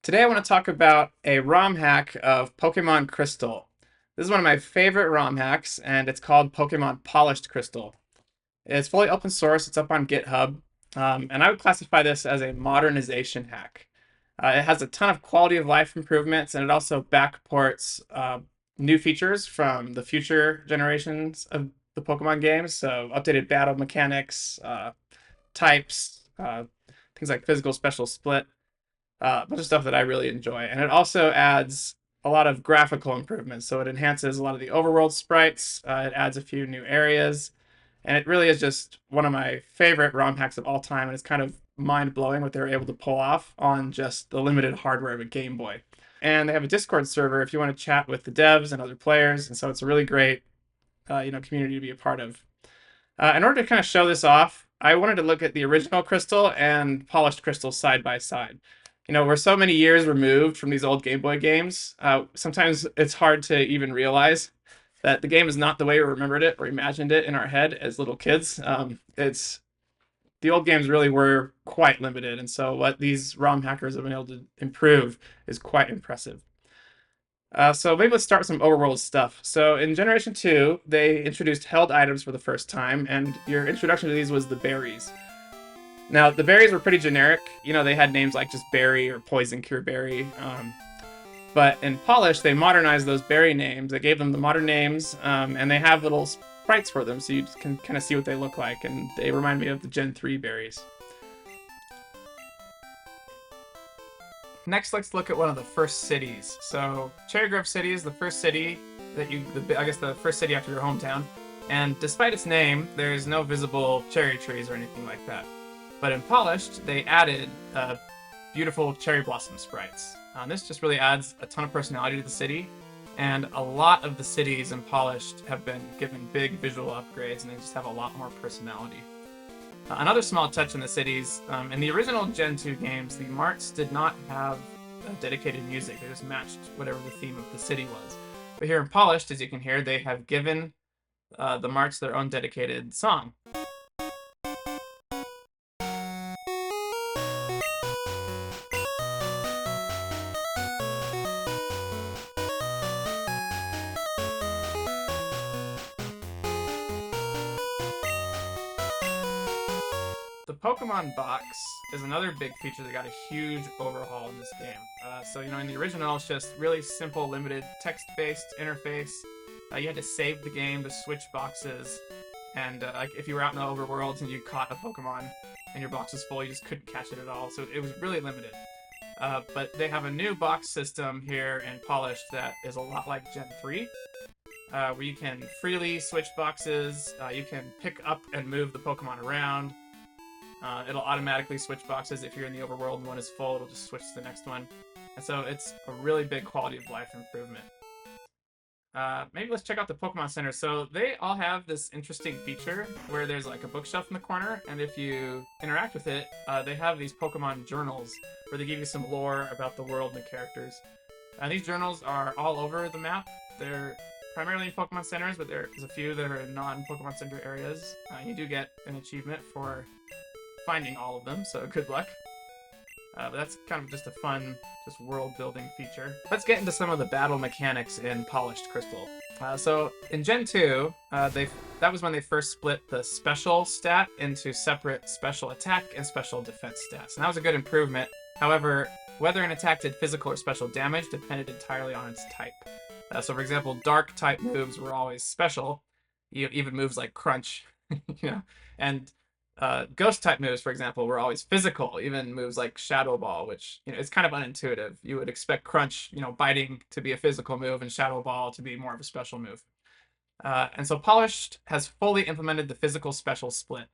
Today I want to talk about a ROM hack of Pokemon Crystal. This is one of my favorite ROM hacks, and it's called Pokemon Polished Crystal. It's fully open source, it's up on GitHub, and I would classify this as a modernization hack. It has a ton of quality of life improvements, and it also backports new features from the future generations of the Pokemon games, so updated battle mechanics, types, things like physical special split, a bunch of stuff that I really enjoy. And it also adds a lot of graphical improvements. So it enhances a lot of the overworld sprites. It adds a few new areas. And it really is just one of my favorite ROM hacks of all time. And it's kind of mind blowing what they were able to pull off on just the limited hardware of a Game Boy. And they have a Discord server if you want to chat with the devs and other players. And so it's a really great community to be a part of. In order to kind of show this off, I wanted to look at the original Crystal and polished Crystal side by side. We're so many years removed from these old Game Boy games. Sometimes it's hard to even realize that the game is not the way we remembered it or imagined it in our head as little kids. It's the old games really were quite limited, and so what these ROM hackers have been able to improve is quite impressive. So maybe let's start with some overworld stuff. So in Generation 2, they introduced held items for the first time, and your introduction to these was the berries. Now, the berries were pretty generic. They had names like just berry or poison cure berry. But in Polish, they modernized those berry names. They gave them the modern names, and they have little sprites for them, so you can kind of see what they look like. And they remind me of the Gen 3 berries. Next, let's look at one of the first cities. So, Cherry Grove City is the first city the first city after your hometown. And despite its name, there's no visible cherry trees or anything like that. But in Polished, they added beautiful cherry blossom sprites. This just really adds a ton of personality to the city, and a lot of the cities in Polished have been given big visual upgrades, and they just have a lot more personality. Another small touch in the cities, in the original Gen 2 games, the marts did not have dedicated music. They just matched whatever the theme of the city was. But here in Polished, as you can hear, they have given the marts their own dedicated song. The Pokemon box is another big feature that got a huge overhaul in this game. In the original, it's just really simple, limited text-based interface. You had to save the game to switch boxes, and if you were out in the overworld and you caught a Pokemon and your box was full, you just couldn't catch it at all. So it was really limited. But they have a new box system here in Polished that is a lot like Gen 3. Where you can freely switch boxes, you can pick up and move the Pokemon around. It'll automatically switch boxes. If you're in the overworld and one is full, it'll just switch to the next one. And so it's a really big quality of life improvement. Maybe let's check out the Pokemon Center. So they all have this interesting feature where there's like a bookshelf in the corner, and if you interact with it, they have these Pokemon journals where they give you some lore about the world and the characters. And these journals are all over the map. They're primarily in Pokemon Centers, but there's a few that are in non-Pokemon Center areas. You do get an achievement for finding all of them, so good luck. But that's kind of just a fun, just world-building feature. Let's get into some of the battle mechanics in Polished Crystal. So in Gen 2, that was when they first split the special stat into separate special attack and special defense stats. And that was a good improvement. However, whether an attack did physical or special damage depended entirely on its type. So for example, dark type moves were always special, even moves like Crunch, and ghost type moves, for example, were always physical, even moves like Shadow Ball, which it's kind of unintuitive. You would expect Crunch, biting to be a physical move and Shadow Ball to be more of a special move. And so Polished has fully implemented the physical special split.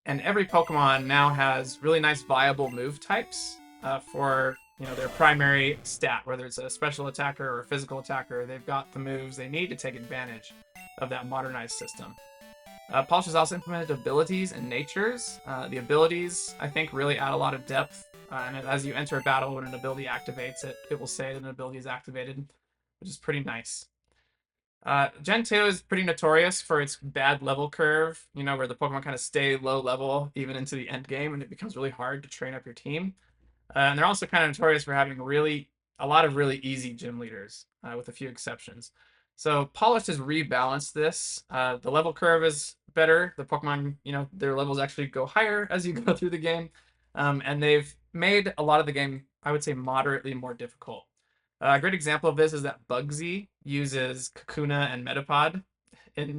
And every Pokemon now has really nice viable move types for their primary stat, whether it's a special attacker or a physical attacker. They've got the moves they need to take advantage of that modernized system. Polish has also implemented abilities and natures. The abilities, I think, really add a lot of depth. And as you enter a battle, when an ability activates, it will say that an ability is activated, which is pretty nice. Gen 2 is pretty notorious for its bad level curve, where the Pokemon kind of stay low level even into the end game, and it becomes really hard to train up your team. And they're also kind of notorious for having a lot of really easy gym leaders, with a few exceptions. So Polished has rebalanced this. The level curve is better. The Pokemon, their levels actually go higher as you go through the game. And they've made a lot of the game, I would say, moderately more difficult. A great example of this is that Bugsy uses Kakuna and Metapod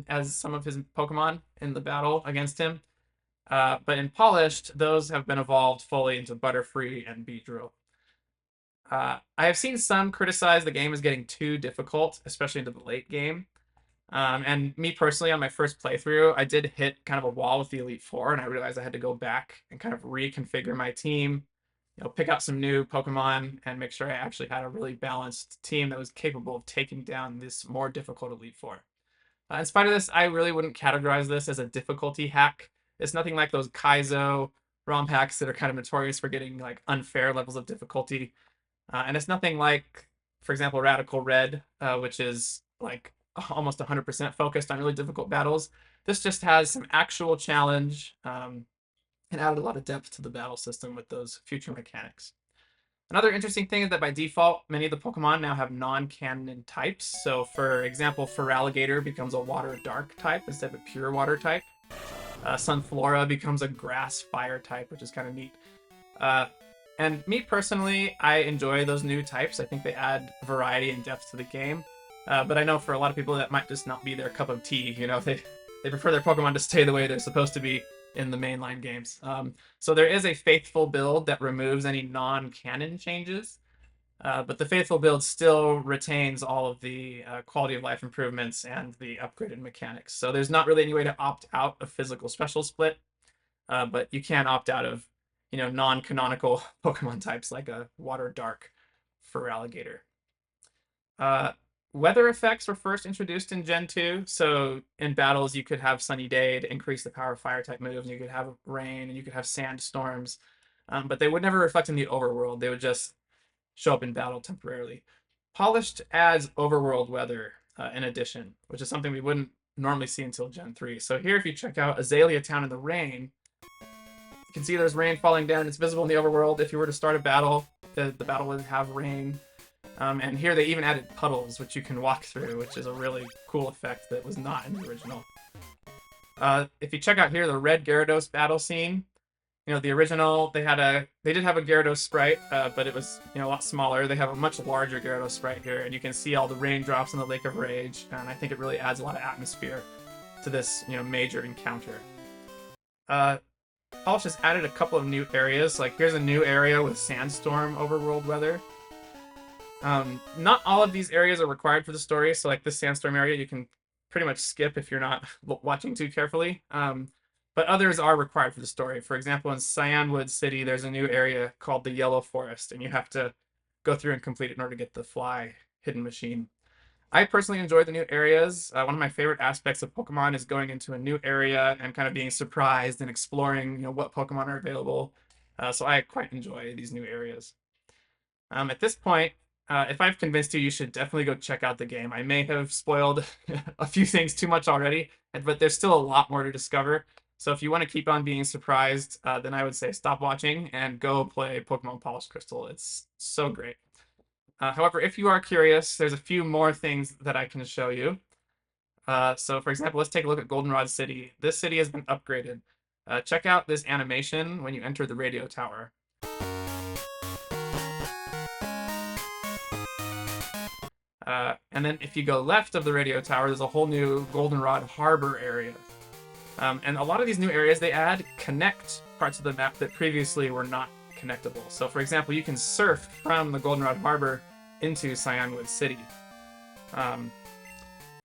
as some of his Pokemon in the battle against him. But in Polished, those have been evolved fully into Butterfree and Beedrill. I have seen some criticize the game as getting too difficult, especially into the late game. And me personally, on my first playthrough, I did hit kind of a wall with the Elite Four, and I realized I had to go back and kind of reconfigure my team, pick out some new Pokemon, and make sure I actually had a really balanced team that was capable of taking down this more difficult Elite Four. In spite of this, I really wouldn't categorize this as a difficulty hack. It's nothing like those Kaizo ROM hacks that are kind of notorious for getting like unfair levels of difficulty. And it's nothing like, for example, Radical Red, which is like almost 100% focused on really difficult battles. This just has some actual challenge, and added a lot of depth to the battle system with those future mechanics. Another interesting thing is that by default, many of the Pokemon now have non-canon types. So for example, Feraligatr becomes a water dark type instead of a pure water type. Sunflora becomes a grass fire type, which is kind of neat. And me personally, I enjoy those new types. I think they add variety and depth to the game. But I know for a lot of people that might just not be their cup of tea. They prefer their Pokemon to stay the way they're supposed to be in the mainline games. So there is a faithful build that removes any non-canon changes. But the faithful build still retains all of the quality of life improvements and the upgraded mechanics. So there's not really any way to opt out of physical special split, but you can opt out of non-canonical Pokemon types like a Water Dark Feraligatr. Weather effects were first introduced in Gen 2, so in battles you could have Sunny Day to increase the power of fire-type moves, and you could have rain, and you could have sandstorms, but they would never reflect in the overworld. They would just show up in battle temporarily. Polished adds overworld weather in addition, which is something we wouldn't normally see until Gen 3. So here, if you check out Azalea Town in the rain, you can see there's rain falling down. It's visible in the overworld. If you were to start a battle, the battle would have rain. And here they even added puddles, which you can walk through, which is a really cool effect that was not in the original. If you check out here, the red Gyarados battle scene, the original, they did have a Gyarados sprite, but it was, a lot smaller. They have a much larger Gyarados sprite here, and you can see all the raindrops in the Lake of Rage, and I think it really adds a lot of atmosphere to this, major encounter. Polish has added a couple of new areas. Like, here's a new area with sandstorm overworld weather. Not all of these areas are required for the story, so like this sandstorm area you can pretty much skip if you're not watching too carefully. But others are required for the story. For example, in Cyanwood City, there's a new area called the Yellow Forest, and you have to go through and complete it in order to get the Fly hidden machine. I personally enjoy the new areas. One of my favorite aspects of Pokemon is going into a new area and kind of being surprised and exploring, what Pokemon are available. So I quite enjoy these new areas. At this point, if I've convinced you, you should definitely go check out the game. I may have spoiled a few things too much already, but there's still a lot more to discover. So if you want to keep on being surprised, then I would say stop watching and go play Pokemon Polished Crystal. It's so great. However, if you are curious, there's a few more things that I can show you. So for example, let's take a look at Goldenrod City. This city has been upgraded. Check out this animation when you enter the radio tower. And then if you go left of the radio tower, there's a whole new Goldenrod Harbor area. And a lot of these new areas, they add connect parts of the map that previously were not connectable. So for example, you can surf from the Goldenrod Harbor into Cyanwood City.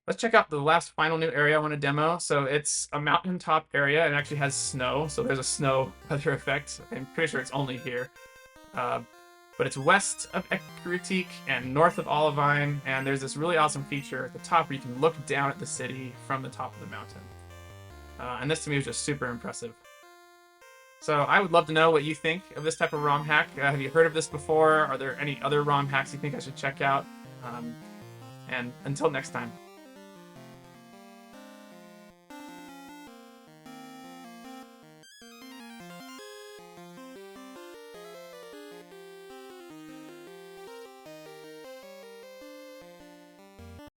Let's check out the last final new area I want to demo. So it's a mountaintop area and it actually has snow. So there's a snow weather effect. I'm pretty sure it's only here. But it's west of Ecruteak and north of Olivine, and there's this really awesome feature at the top where you can look down at the city from the top of the mountain. And this to me was just super impressive. So I would love to know what you think of this type of ROM hack. Have you heard of this before? Are there any other ROM hacks you think I should check out? And until next time.